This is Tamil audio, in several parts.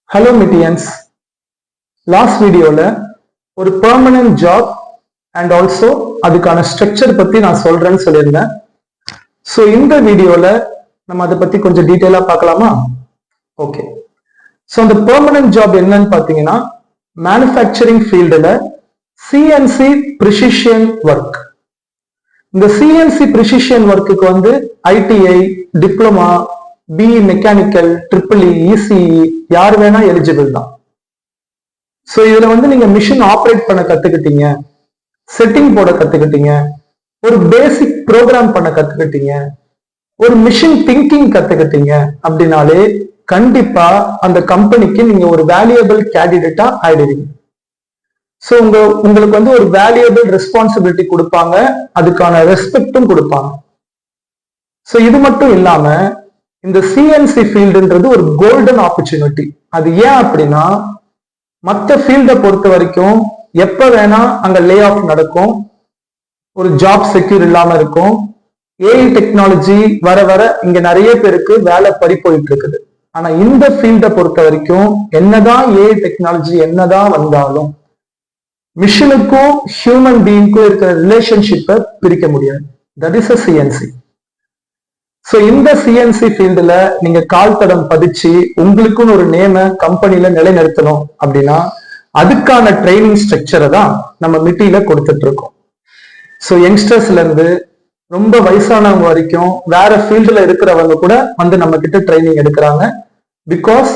Hello Mitians. Last video ஒரு permanent job and also அதுக்கான structure பத்தி நான் சொல்றேன்னு சொல்லியிருந்தேன். So இந்த வீடியோல நம்ம அதை பத்தி கொஞ்சம் டீடைலா பார்க்கலாமா? ஓகே. So அந்த permanent job என்னன்னு பாத்தீங்கன்னா manufacturing fieldல CNC precision work. இந்த CNC precision workக்கு வந்து ITI, diploma, BE mechanical, EEE, ECE யார் வேணா எலிஜிபிள் தான். ஸோ இதுல வந்து நீங்க மிஷின் ஆப்ரேட் பண்ண கத்துக்கிட்டீங்க, செட்டிங் போட கத்துக்கிட்டீங்க, ஒரு பேசிக் ப்ரோக்ராம் பண்ண கத்துக்கிட்டீங்க, ஒரு மிஷின் திங்கிங் கத்துக்கிட்டீங்க அப்படின்னாலே கண்டிப்பா அந்த கம்பெனிக்கு நீங்க ஒரு வேல்யூபிள் கேண்டிடேட்டா ஆயிடுவீங்க. ஸோ உங்களுக்கு வந்து ஒரு வேல்யூபிள் ரெஸ்பான்சிபிலிட்டி கொடுப்பாங்க, அதுக்கான ரெஸ்பெக்டும் கொடுப்பாங்க. ஸோ இது மட்டும் இல்லாம இந்த சிஎன்சி ஃபீல்டுன்றது ஒரு கோல்டன் ஆப்பர்ச்சுனிட்டி. அது ஏன் அப்படின்னா மற்ற ஃபீல்டை பொறுத்த வரைக்கும் எப்ப வேணா அங்க லே ஆஃப் நடக்கும், ஒரு ஜாப் செக்யூர் இல்லாம இருக்கும். ஏஐ டெக்னாலஜி வர வர இங்க நிறைய பேருக்கு வேலை பறி போயிட்டு இருக்குது. ஆனா இந்த ஃபீல்டை பொறுத்த வரைக்கும் என்னதான் ஏஐ டெக்னாலஜி என்னதான் வந்தாலும் மிஷினுக்கும் ஹியூமன் பீயிங்க்கும் இருக்கிற ரிலேஷன்ஷிப்பை பிரிக்க முடியாது. That is a CNC. So இந்த சிஎன்சி ஃபீல்டுல நீங்க கால் தடம் பதிச்சு உங்களுக்குன்னு ஒரு நேம கம்பெனில நிலைநிறுத்தணும் அப்படின்னா அதுக்கான ட்ரைனிங் ஸ்ட்ரக்சரை தான் நம்ம மிட்டியில கொடுத்துட்டு இருக்கோம். ஸோ யங்ஸ்டர்ஸ்ல இருந்து ரொம்ப வயசானவங்க வரைக்கும் வேற ஃபீல்டுல இருக்கிறவங்க கூட வந்து நம்ம கிட்ட ட்ரைனிங் எடுக்கிறாங்க. Because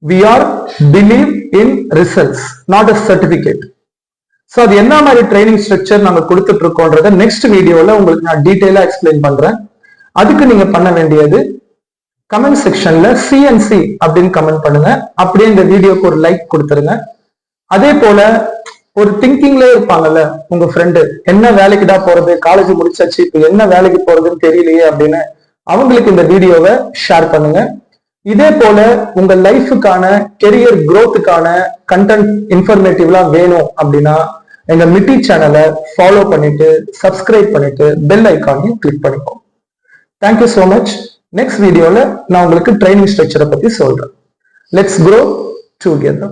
we are believe in results, not a certificate. So அது என்ன மாதிரி ட்ரைனிங் ஸ்ட்ரக்சர் நாங்க கொடுத்துட்டு இருக்கோன்றத நெக்ஸ்ட் வீடியோல உங்களுக்கு நான் டீட்டெயிலா எக்ஸ்பிளைன் பண்றேன். அதுக்கு நீங்க பண்ண வேண்டியது கமெண்ட் செக்ஷன்ல சிஎன்சி அப்படின்னு கமெண்ட் பண்ணுங்க. அப்படியே இந்த வீடியோக்கு ஒரு லைக் கொடுத்துருங்க. அதே போல ஒரு திங்கிங்ல இருப்பாங்கல்ல உங்க ஃப்ரெண்டு, என்ன வேலைக்கு தான் போறது, காலேஜ் முடிச்சாச்சு இப்ப என்ன வேலைக்கு போறதுன்னு தெரியலையே அப்படின்னு, அவங்களுக்கு இந்த வீடியோவை ஷேர் பண்ணுங்க. இதே போல உங்க லைஃபுக்கான கெரியர் குரோத்துக்கான கண்டென்ட் இன்ஃபர்மேட்டிவ்லாம் வேணும் அப்படின்னா எங்க மிட்டி சேனலை ஃபாலோ பண்ணிட்டு சப்ஸ்கிரைப் பண்ணிட்டு பெல் ஐக்கானையும் கிளிக் பண்ணிக்கோங்க. Thank you so much. Next video நான் உங்களுக்கு ட்ரைனிங் ஸ்ட்ரக்சரை பத்தி சொல்றேன். Let's grow together.